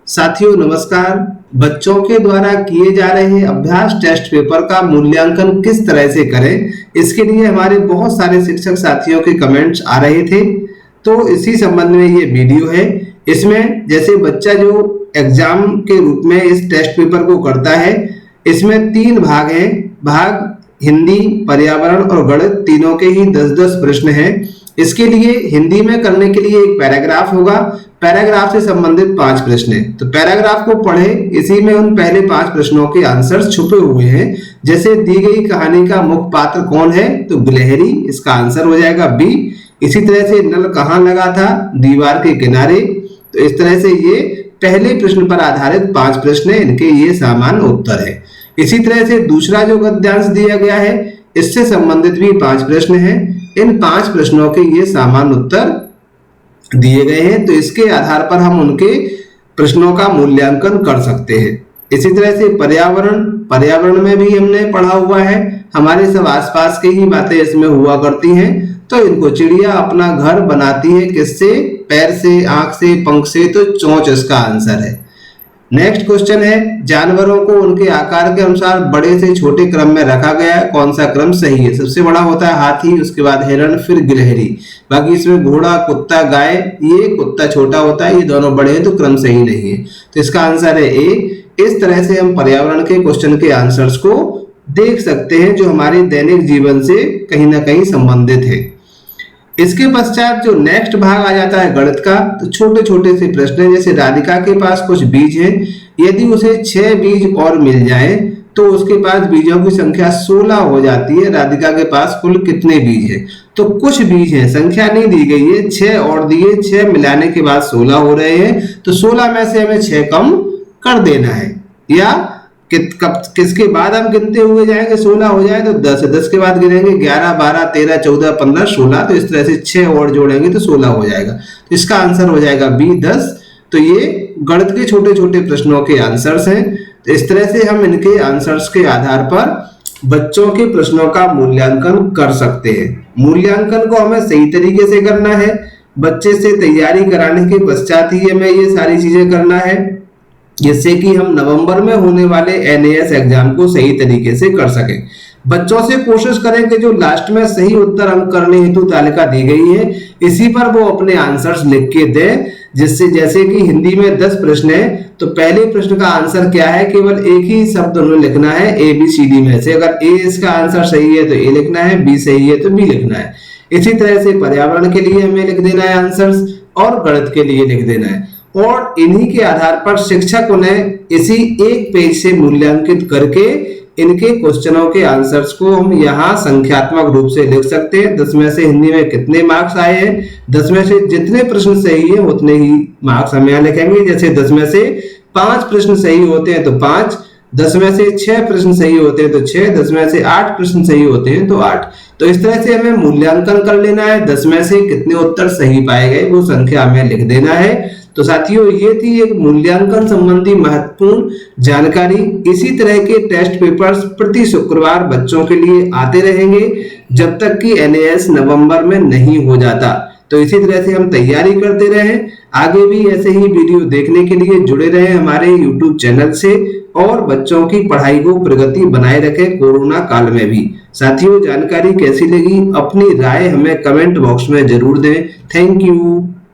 साथियों नमस्कार। बच्चों के द्वारा किए जा रहे अभ्यास टेस्ट पेपर का मूल्यांकन किस तरह से करें, इसके लिए हमारे बहुत सारे शिक्षक साथियों के कमेंट्स आ रहे थे। तो इसी संबंध में ये वीडियो है। इसमें जैसे बच्चा जो एग्जाम के रूप में इस टेस्ट पेपर को करता है, इसमें 3 भाग हैं। भाग हिंदी, पर्यावरण और गणित, तीनों के ही 10-10 प्रश्न हैं। इसके लिए हिंदी में करने के लिए एक पैराग्राफ होगा, पैराग्राफ से संबंधित 5 प्रश्न हैं। तो पैराग्राफ को पढ़े, इसी में उन पहले 5 प्रश्नों के आंसर छुपे हुए हैं। जैसे दी गई कहानी का मुख्य पात्र कौन है, तो गिलहरी, इसका आंसर हो जाएगा बी। इसी तरह से नल कहाँ लगा था, दीवार के किनारे। तो इस तरह से ये पहले प्रश्न पर आधारित 5 प्रश्न है, इनके ये सामान्य उत्तर है। इसी तरह से दूसरा जो गद्यांश दिया गया है, इससे संबंधित भी 5 प्रश्न हैं। इन 5 प्रश्नों के ये सामान्य उत्तर दिए गए हैं, तो इसके आधार पर हम उनके प्रश्नों का मूल्यांकन कर सकते हैं। इसी तरह से पर्यावरण में भी हमने पढ़ा हुआ है, हमारे सब आसपास की ही बातें इसमें हुआ करती हैं। तो इनको चिड़िया अपना घर बनाती है किससे, पैर से, आंख से, पंख से, तो चोंच इसका आंसर है। नेक्स्ट क्वेश्चन है, जानवरों को उनके आकार के अनुसार बड़े से छोटे क्रम में रखा गया है, कौन सा क्रम सही है। सबसे बड़ा होता है हाथी, उसके बाद हिरण, फिर गिलहरी। बाकी इसमें घोड़ा, कुत्ता, गाय, ये कुत्ता छोटा होता है, ये दोनों बड़े हैं, तो क्रम सही नहीं है। तो इसका आंसर है ए। इस तरह से हम पर्यावरण के क्वेश्चन के आंसर्स को देख सकते हैं, जो हमारे दैनिक जीवन से कहीं ना कहीं संबंधित है। इसके पश्चात जो नेक्स्ट भाग आ जाता है गणित का, तो छोटे छोटे से प्रश्न हैं। जैसे राधिका के पास कुछ बीज हैं, यदि उसे 6 बीज और मिल जाए तो उसके पास बीजों की संख्या 16 हो जाती है। राधिका के पास कुल कितने बीज हैं, तो कुछ बीज हैं, संख्या नहीं दी गई है, 6 और दिए, 6 मिलाने के बाद 16 हो रहे हैं। तो 16 में से हमें 6 कम कर देना है, या किसके बाद हम गिनते हुए जाएंगे, 16 हो जाए तो 10 है, 10 के बाद गिनेंगे 11, 12, 13, 14, 15, 16। तो इस तरह से 6 और जोड़ेंगे तो 16 हो जाएगा। तो इसका आंसर हो जाएगा बी, 10। तो ये गणित के छोटे छोटे प्रश्नों के आंसर्स हैं। तो इस तरह से हम इनके आंसर्स के आधार पर बच्चों के प्रश्नों का मूल्यांकन कर सकते हैं। मूल्यांकन को हमें सही तरीके से करना है, बच्चे से तैयारी कराने के पश्चात ही हमें ये सारी चीजें करना है, जिससे कि हम नवंबर में होने वाले NAS एग्जाम को सही तरीके से कर सकें। बच्चों से कोशिश करें कि जो लास्ट में सही उत्तर अंक करने हेतु तालिका दी गई है, इसी पर वो अपने आंसर्स लिख के दें। जिससे जैसे कि हिंदी में 10 प्रश्न है, तो पहले प्रश्न का आंसर क्या है, केवल एक ही शब्द उन्हें लिखना है ABCD में से। अगर A इसका आंसर सही है तो A लिखना है, B सही है तो B लिखना है। इसी तरह से पर्यावरण के लिए हमें लिख देना है आंसर्स, और गणित के लिए लिख देना है। और इन्हीं के आधार पर शिक्षक उन्हें इसी एक पेज से मूल्यांकित करके इनके क्वेश्चनों के आंसर्स को हम यहाँ संख्यात्मक रूप से लिख सकते हैं। 10 में से हिंदी में कितने मार्क्स आए हैं, 10 में से जितने प्रश्न सही है उतने ही मार्क्स हम यहाँ लिखेंगे। जैसे 10 में से 5 प्रश्न सही होते हैं तो 5, 10 में से 6 प्रश्न सही होते हैं तो 6, 10 में से 8 प्रश्न सही होते हैं तो 8। तो इस तरह से हमें मूल्यांकन कर लेना है, 10 में से कितने उत्तर सही पाए गए वो संख्या हमें लिख देना है। तो साथियों, ये थी एक मूल्यांकन संबंधी महत्वपूर्ण जानकारी। इसी तरह के टेस्ट पेपर्स प्रति शुक्रवार बच्चों के लिए आते रहेंगे, जब तक कि NAS नवंबर में नहीं हो जाता। तो इसी तरह से हम तैयारी करते रहें। आगे भी ऐसे ही वीडियो देखने के लिए जुड़े रहें हमारे YouTube चैनल से, और बच्चों की पढ़ाई को प्रगति बनाए रखें कोरोना काल में भी। साथियों, जानकारी कैसी लगी, अपनी राय हमें कमेंट बॉक्स में जरूर दें। Thank you.